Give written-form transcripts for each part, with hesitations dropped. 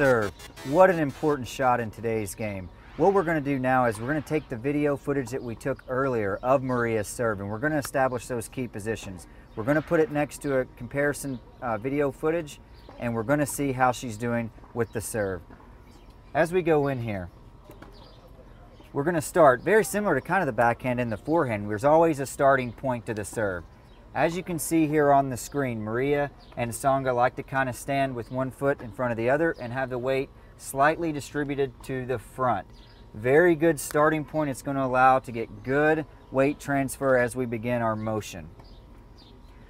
serve. What an important shot in today's game. What we're going to do now is we're going to take the video footage that we took earlier of Maria's serve, and we're going to establish those key positions. We're going to put it next to a comparison video footage, and we're going to see how she's doing with the serve. As we go in here, we're going to start very similar to kind of the backhand and the forehand. There's always a starting point to the serve. As you can see here on the screen, Maria and Tsonga like to kind of stand with one foot in front of the other and have the weight slightly distributed to the front. Very good starting point. It's going to allow to get good weight transfer as we begin our motion.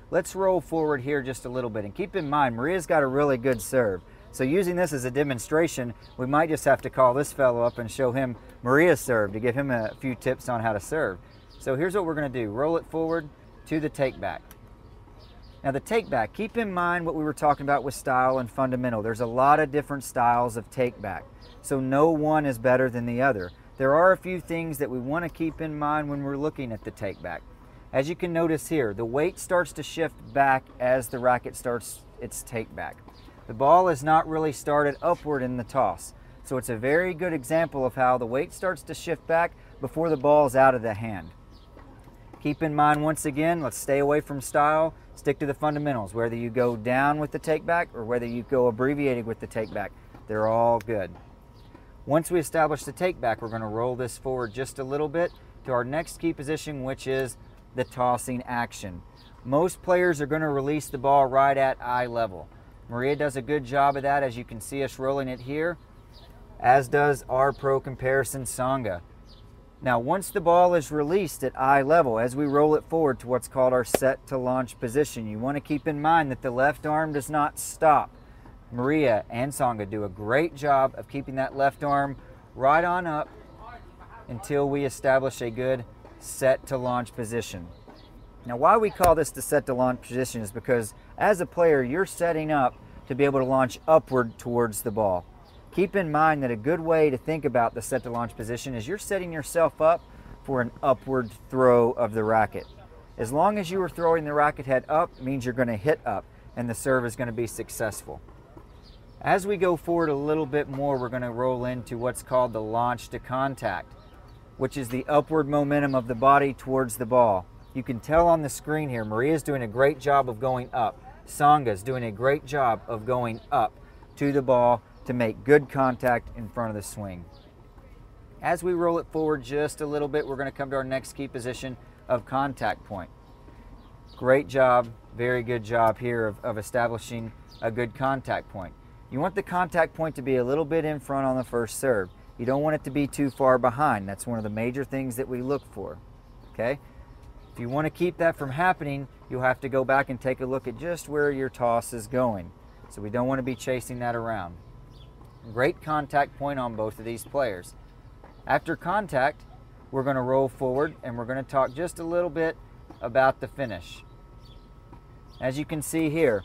Let's roll forward here just a little bit, and keep in mind Maria's got a really good serve. So using this as a demonstration, we might just have to call this fellow up and show him Maria's serve to give him a few tips on how to serve. So here's what we're going to do. Roll it forward to the take back. Now the take back, keep in mind what we were talking about with style and fundamental. There's a lot of different styles of take back, so no one is better than the other. There are a few things that we want to keep in mind when we're looking at the take back. As you can notice here, the weight starts to shift back as the racket starts its take back. The ball is not really started upward in the toss, so it's a very good example of how the weight starts to shift back before the ball is out of the hand. Keep in mind, once again, let's stay away from style, stick to the fundamentals. Whether you go down with the take back or whether you go abbreviated with the take back, they're all good. Once we establish the take back, we're going to roll this forward just a little bit to our next key position, which is the tossing action. Most players are going to release the ball right at eye level. Maria does a good job of that, as you can see us rolling it here, as does our pro comparison Tsonga. Now once the ball is released at eye level, as we roll it forward to what's called our set to launch position, you want to keep in mind that the left arm does not stop. Maria and Tsonga do a great job of keeping that left arm right on up until we establish a good set to launch position. Now why we call this the set to launch position is because as a player you're setting up to be able to launch upward towards the ball. Keep in mind that a good way to think about the set to launch position is you're setting yourself up for an upward throw of the racket. As long as you are throwing the racket head up, it means you're going to hit up and the serve is going to be successful. As we go forward a little bit more, we're going to roll into what's called the launch to contact, which is the upward momentum of the body towards the ball. You can tell on the screen here, Maria's doing a great job of going up. Tsonga's doing a great job of going up to the ball to make good contact in front of the swing. As we roll it forward just a little bit, we're going to come to our next key position of contact point. Great job, very good job here of establishing a good contact point. You want the contact point to be a little bit in front on the first serve. You don't want it to be too far behind. That's one of the major things that we look for. Okay? If you want to keep that from happening, you'll have to go back and take a look at just where your toss is going. So we don't want to be chasing that around. Great contact point on both of these players. After contact, we're going to roll forward and we're going to talk just a little bit about the finish. As you can see here,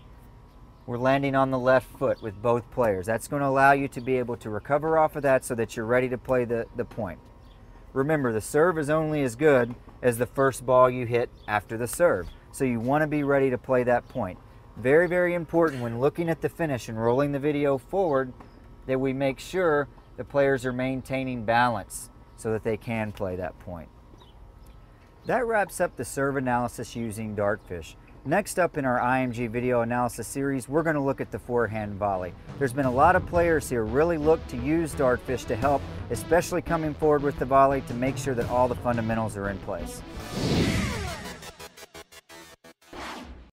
we're landing on the left foot with both players. That's going to allow you to be able to recover off of that so that you're ready to play the point. Remember, the serve is only as good as the first ball you hit after the serve. So you want to be ready to play that point. Very, very important when looking at the finish and rolling the video forward that we make sure the players are maintaining balance so that they can play that point. That wraps up the serve analysis using Dartfish. Next up in our IMG video analysis series, we're going to look at the forehand volley. There's been a lot of players here really look to use Dartfish to help, especially coming forward with the volley, to make sure that all the fundamentals are in place.